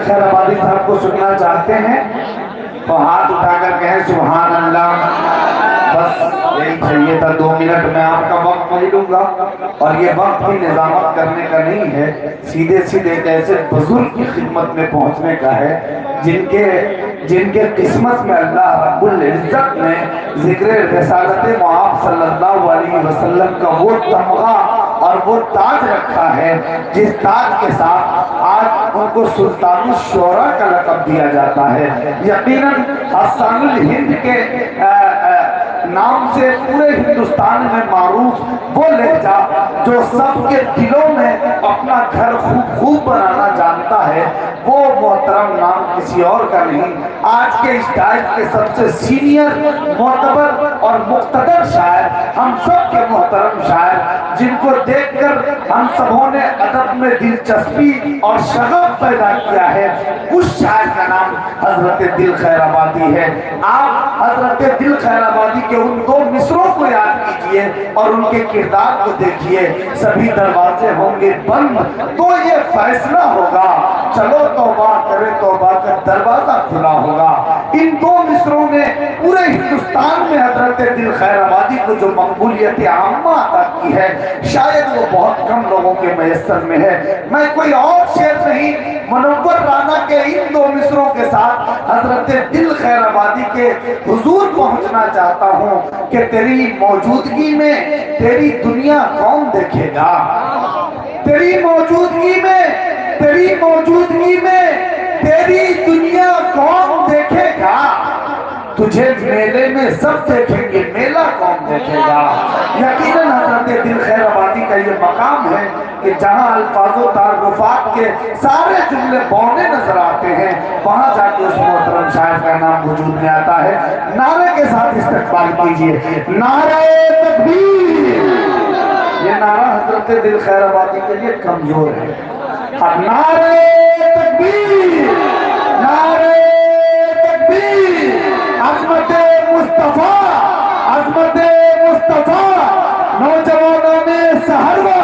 خیر آبادی صاحب کو سننا چاہتے ہیں تو ہاتھ اٹھا کر کہیں سبحان اللہ. بس یہی چاہیے تھا. 2 منٹ میں آپ کا وقت نہیں لوں گا اور یہ وقت بھی نظامت کرنے کا نہیں ہے, سیدھے سیدھے ایک ایسے بزرگ کی خدمت میں پہنچنے کا ہے جن کے قسمت میں اللہ رب العزت نے ذکر رسالت معاذ صلی اللہ علیہ وسلم کا وہ تمغہ اور وہ تاج رکھا ہے جس تاج کے ساتھ آج ان کو سلطان الشعراء کا لقب دیا جاتا ہے. یقیناً حسان الہند کے نام سے پورے ہندوستان میں معروف وہ لہجہ جو سب کے دلوں میں اپنا گھر خوب بنانا جانتا ہے, وہ محترم نام کسی اور کا نہیں. آج کے اس ٹائم کے سب سے سینئر, معتبر اور مقتدر شاعر, ہم سب کے محترم شاعر, جن کو دیکھ کر ہم سبوں نے ادب میں دلچسپی اور شغف پیدا کیا ہے, اس شاعر کا نام حضرت دل خیر آبادی ہے. آپ حضرت دل خیر آبادی کے ان 2 مصروں کو یاد کیجئے اور ان کے کردار کو دیکھیے. سبھی دروازے ہوں گے بند تو یہ فیصلہ ہوگا, چلو توبہ کرے توبہ کا دروازہ کھلا ہوگا. ان 2 مصروں نے پورے ہندوستان میں حضرت دل خیر آبادی کو جو مقبولیت عامہ عطا کی ہے, شاید وہ بہت کم لوگوں کے میسر میں ہے. میں کوئی اور شعر نہیں, منور رانا کے ان 2 مصروں کے ساتھ حضرت دل خیر آبادی کے حضور پہنچنا چاہتا ہوں کہ تیری موجودگی میں تیری دنیا کون دیکھے گا, تیری موجودگی میں تیری دنیا کون دیکھے گا. تجھے میلے میں سب دیکھیں گے, میلہ کون دیکھے گا. یقیناً حضرت دل خیر آبادی کا یہ مقام ہے کہ جہاں الفاظ و تعارفات کے سارے جملے بونے نظر آتے ہیں, وہاں جا کے اس محترم شاعر کا نام وجود میں آتا ہے. نعرے کے ساتھ استقبال کیجئے, نعرہ تکبیر. یہ نعرہ حضرت دل خیر آبادی کے لیے کمزور ہے. نعرہ تکبیر, نعرہ تکبیر. عظمت مصطفیٰ, عظمت مصطفیٰ. نوجوانوں میں سہروا,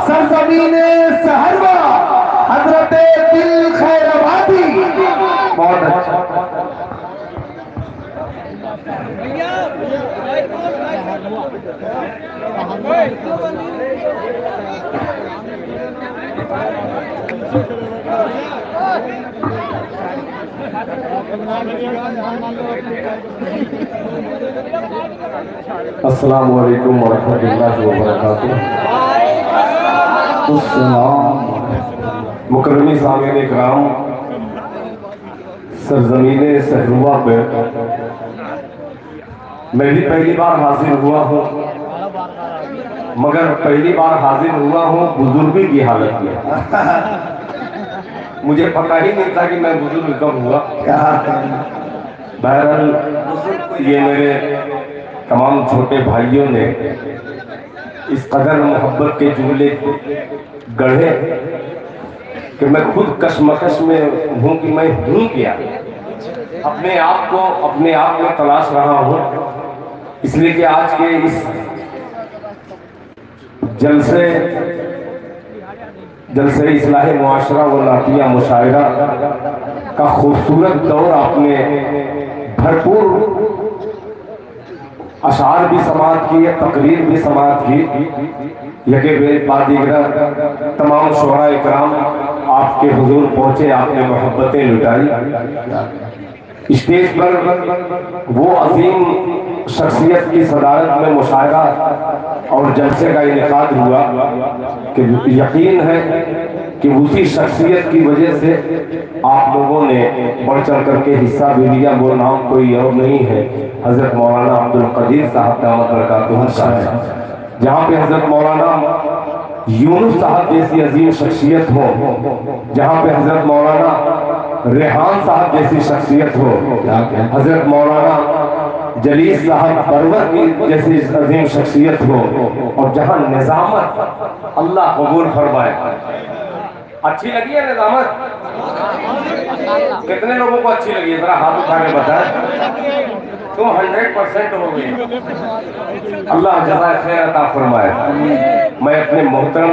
سرزمین سہروا, حضرت دل خیر آبادی. بہت اچھا. السلام علیکم ورحمۃ اللہ وبرکاتہ. مکرمی سامعین اکرام, سرزمین سہروا پہ میں بھی پہلی بار حاضر ہوا ہوں, مگر پہلی بار حاضر ہوا ہوں بزرگی کی حالت میں. مجھے پتہ ہی نہیں تھا کہ میں بزرگ کب ہوا. بہرحال یہ میرے تمام چھوٹے بھائیوں نے اس قدر محبت کے جملے گڑھے کہ میں خود کشمکش میں ہوں کہ میں ہوں کیا. اپنے آپ میں تلاش رہا ہوں, اس لیے کہ آج کے اس جلسے اصلاح معاشرہ و نعتیہ مشاعرہ کا خوبصورت دور آپ نے بھرپور اشعار بھی سماعت کی, تقریر بھی سماعت کی. یکے بعد دیگر تمام شعراء اکرام آپ کے حضور پہنچے, آپ نے محبتیں لٹائی. اسٹیج پر وہ عظیم شخصیت کی صدارت میں مشاعرہ اور جلسے کا انعقاد ہوا کہ یقین ہے کہ اسی شخصیت کی وجہ سے آپ لوگوں نے بڑھ چڑھ کر کے حصہ بھی لیا. وہ نام کوئی اور نہیں ہے, حضرت مولانا عبدالقدیر صاحب دامت برکاتہ کا ہے. جہاں پہ حضرت مولانا یونس صاحب جیسی عظیم شخصیت ہو, جہاں پہ حضرت مولانا ریحان صاحب جیسی شخصیت ہو, حضرت مولانا جلیس صاحب پرور کی جیسی عظیم شخصیت ہو, اور جہاں نظامت اللہ قبول فرمائے. اچھی لگی ہے نظامت؟ کتنے لوگوں کو اچھی لگی ہے؟ ذرا ہاتھ اٹھا کے بتائیں. تم 100% ہو گئی. اللہ جزائے خیر عطا فرمائے. میں اپنے محترم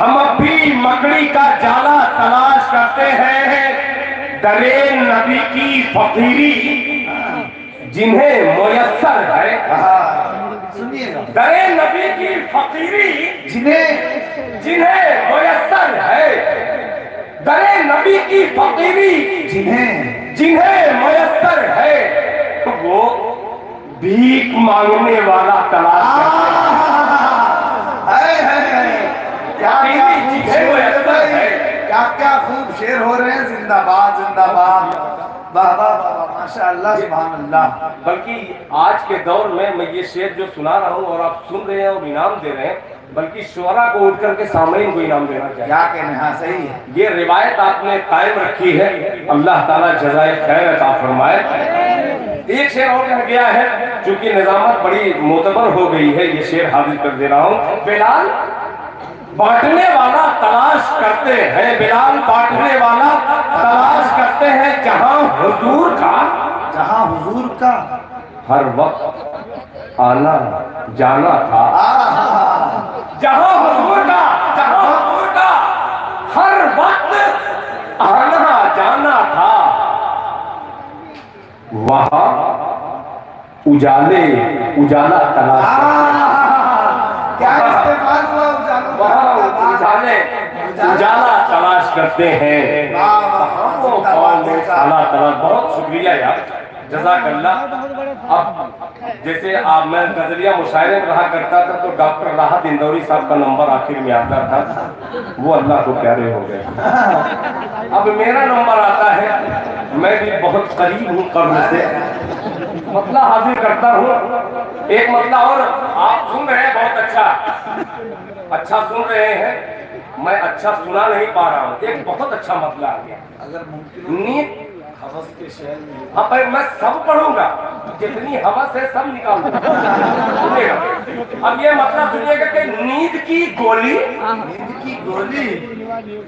ہم اب بھی مکڑی کا جالا تلاش کرتے ہیں، درے نبی کی فقیری جنہیں میسر ہے، سنیے گا، درے نبی کی فقیری جنہیں میسر ہے، درے نبی کی فقیری جنہیں میسر ہے، وہ بھیک مانگنے والا تلاش کیا خوب شعر ہو رہے ہیں، زندہ باد زندہ باد، واہ واہ واہ، ماشاء اللہ سبحان اللہ۔ بلکہ آج کے دور میں یہ شعر جو سنا رہا ہوں اور آپ سن رہے ہیں اور انعام دے رہے ہیں، بلکہ شعراء کو اٹھ کر کے سامعین کو انعام دینا چاہیے۔ کیا کہنے، ہاں صحیح ہے، یہ روایت آپ نے قائم رکھی ہے، اللہ تعالیٰ جزائے خیر عطا فرمائے۔ ایک شعر اور رہ گیا ہے، چونکہ نظامت بڑی معتبر ہو گئی ہے، یہ شعر حاضر کر دے رہا ہوں۔ بلال بانٹنے والا تلاش کرتے ہیں، بلال بانٹنے والا تلاش کرتے ہیں، جہاں حضور کا ہر وقت آنا جانا تھا، جہاں حضور کا ہر وقت آنا جانا تھا، وہاں اجالا تلاش کیا استعمال ہوا، اجالا تلاش کرتے ہیں۔ اللہ تعالیٰ بہت شکریہ یار، جزاک اللہ۔ اب جیسے آپ میں غزلیہ مشاعرے میں رہا کرتا تھا تو ڈاکٹر راحت اندوری صاحب کا نمبر آخر میں آتا تھا، وہ اللہ کو پیارے ہو گئے۔ اب میرا نمبر آتا ہے، میں بھی بہت قریب ہوں قبر سے، مطلع حاضر کرتا ہوں۔ ایک مطلع اور آپ سن رہے ہیں، بہت اچھا سن رہے ہیں، میں اچھا سنا نہیں پا رہا ہوں۔ ایک بہت اچھا مطلع آ گیا، اگر ممکن نیند حوث کے شہر میں، ہاں پر میں سب پڑھوں گا، جتنی حوث ہے سب نکال دوں گا۔ اب یہ مطلب سنیے گا کہ نیند کی گولی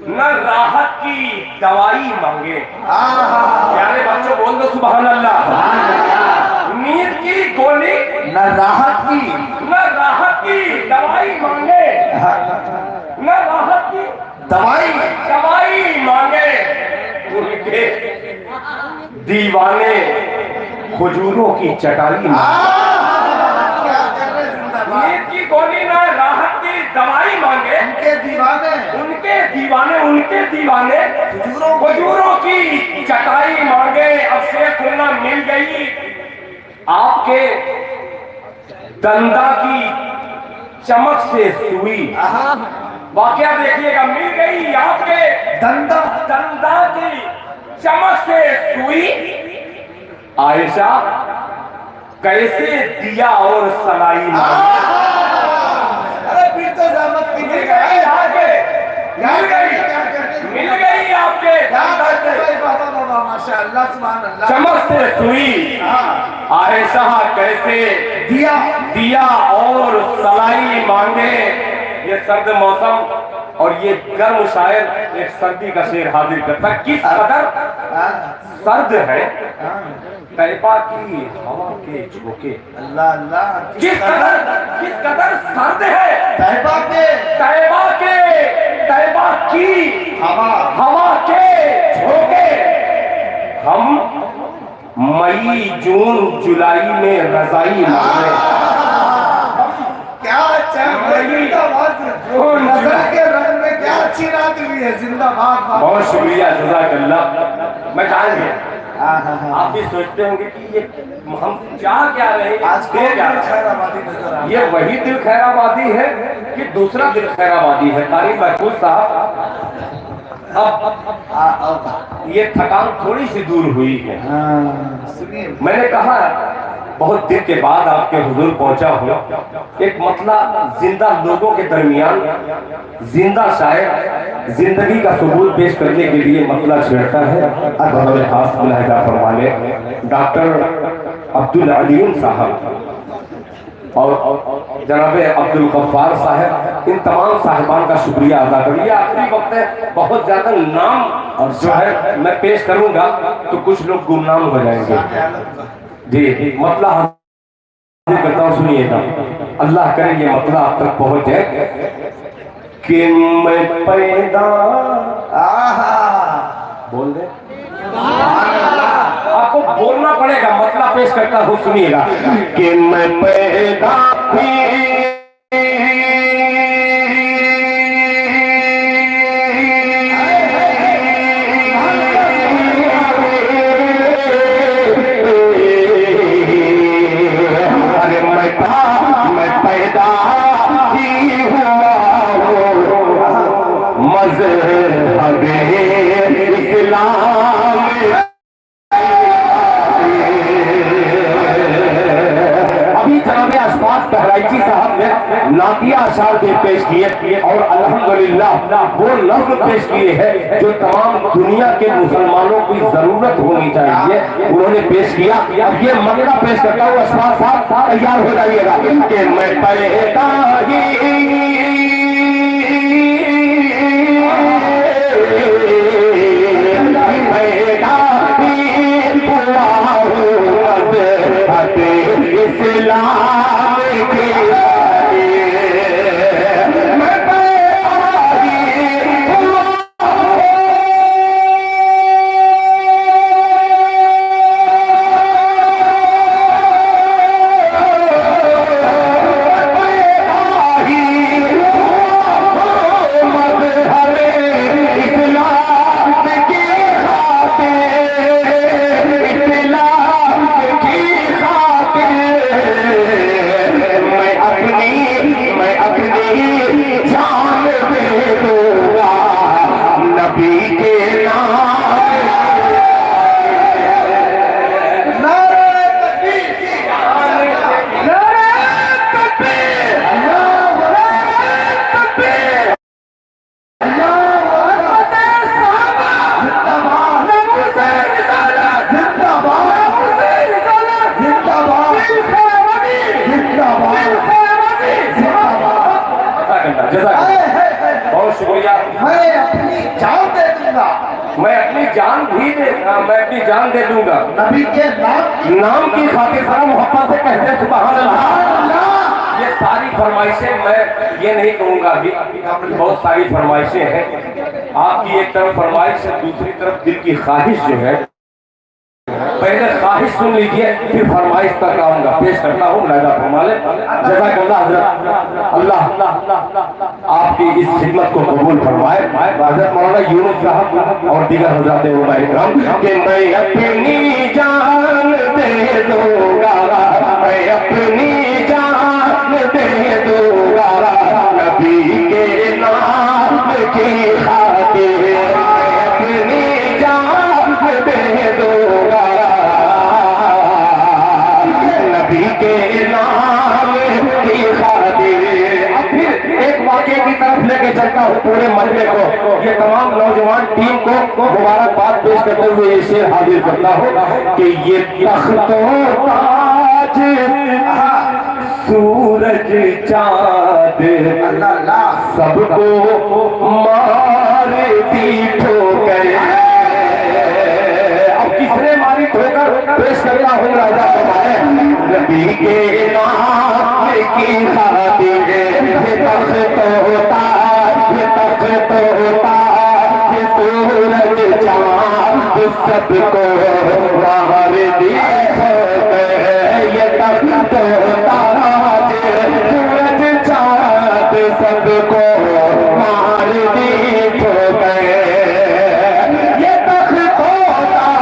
نہ راحت کی دوائی مانگے۔ پیارے بچوں بول دو سبحان اللہ۔ نیند کی گولی نہ راحت کی دوائی مانگے، نہ راحت کی دوائی مانگے، ان کے دیوانے کھجوروں کی چٹائی مانگے۔ نیند کی گولی نہ راحت کی دوائی مانگے، ان کے دیوانے کھجوروں کی چٹائی مانگے۔ اب سے سننا، مل گئی آپ کے دندا کی چمک سے سوئی۔ واقعہ دیکھیے گا، مل گئی آپ کے دندا کی چمک سے سوئی، عائشہ کیسے دیا اور سلائی مانگے۔ مل گئی آپ کے چمک سے سوئی، عائشہ کیسے دیا اور سلائی مانگے۔ یہ سرد موسم اور یہ گرم شاعر ایک سردی کا شعر حاضر کرتا ہے۔ کس قدر سرد ہے طیبہ کی ہوا کے جھونکے، کس قدر سرد ہے طیبہ کی ہوا کے جھونکے۔ ہم مئی جون جولائی میں رضائی مانگے، بہت شکریہ، جزاک اللہ۔ میں جان گیا آپ بھی سوچتے ہوں گے کہ یہ ہم چاہ کیا رہے ہیں، یہ وہی دل خیر آبادی ہے کہ دوسرا دل خیر آبادی ہے؟ طارق محفوظ صاحب، اب یہ تھکان تھوڑی سی دور ہوئی ہے۔ میں نے کہا بہت دن کے بعد آپ کے حضور پہنچا ہوں، ایک مطلع زندہ لوگوں کے درمیان زندہ شاعر زندگی کا ثبوت پیش کرنے کے لیے مطلع چھیڑتا ہے۔ بہت خاص ملاحظہ فرمانے ڈاکٹر عبدالعلیم صاحب اور جناب عبدالغفار صاحب، ان تمام صاحبان کا شکریہ ادا کروں۔ یہ آخری وقت ہے، بہت زیادہ نام اور جو ہے میں پیش کروں گا تو کچھ لوگ گمنام ہو جائیں گے۔ جی مطلع حاضر کرتا ہوں، سنیے گا، اللہ کرے یہ مطلع آپ تک پہنچ جائے۔ کہ میں پیدا بول دے آپ کو بولنا پڑے گا مطلب پیش کرتا ہوں سنیے گا کہ میں پیدا بہرائچی صاحب نے نعتیہ اشعار کے پیش کیے اور الحمدللہ وہ لفظ پیش کیے ہیں جو تمام دنیا کے مسلمانوں کی ضرورت ہونی چاہیے انہوں نے پیش کیا اب یہ منگلہ پیش کرتا ہوں اشعار صاحب تیار ہو جائیے گا کہ میں پیدا بہت شکریہ میں اپنی جان دے دوں گا میں اپنی جان دے دوں گا نبی کے نام کی خاطر ذرا محبت سے کہتے ہیں سبحان اللہ یہ ساری فرمائشیں میں یہ نہیں کہوں گا ابھی بہت ساری فرمائشیں ہیں آپ کی ایک طرف فرمائش ہے دوسری طرف دل کی خواہش جو ہے پہلے خواہش سن لیجئے پھر فرمائش تک آؤں گا پیش کرتا ہوں لہذا فرما لیں جزاک اللہ حضرت اللہ آپ کی اس خدمت کو قبول فرمائے حضرت مولانا یونس صاحب اور دیگر حضرات علماء کرام کہ میں اپنی جان دے دوں گا میں اپنی جان دے دوں گا نبی کے نام کی خاطر اپنی جان دے دوں گا نبی کے نام کی خاطر اب پھر ایک واقعے کی طرف لے کے چلتا ہوں پورے مجمع کو یہ تمام نوجوان ٹیم کو مبارکباد پیش کرتے ہوئے یہ شعر حاضر کرتا ہوں کہ یہ تخت و تاج سورج چاند سب کو مار دی ٹھوکر اب کس نے ماری ٹھوکر پیش کرتا ہوں راجا فرمائے نبی کے نام کی خاطر یہ تخت ہوتا یہ تخت ہوتا یہ سورج چاند سب کو مار دی ٹھوکر یہ تخت ہوتا سورج چاند سب کو مار دی ٹھوکر یہ تخت ہوتا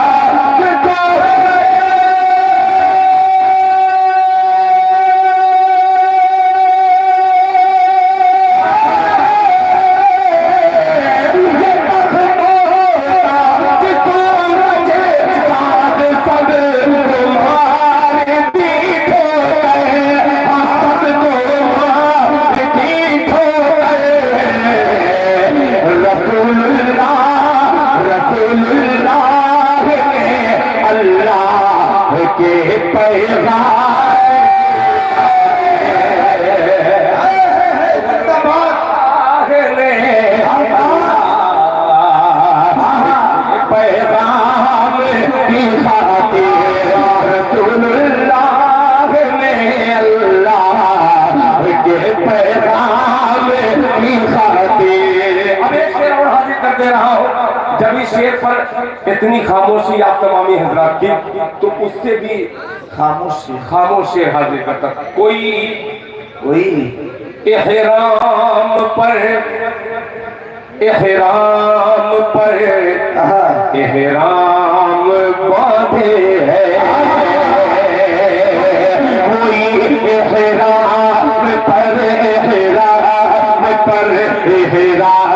سب جب اس شعر پر اتنی خاموشی آپ تمامی حضرات کی تو اس سے بھی خاموش شعر حاضر کرتا کوئی احرام پر احرام باندھے ہے کوئی احرام پر احرام باندھے ہے کوئی احرام پر احرام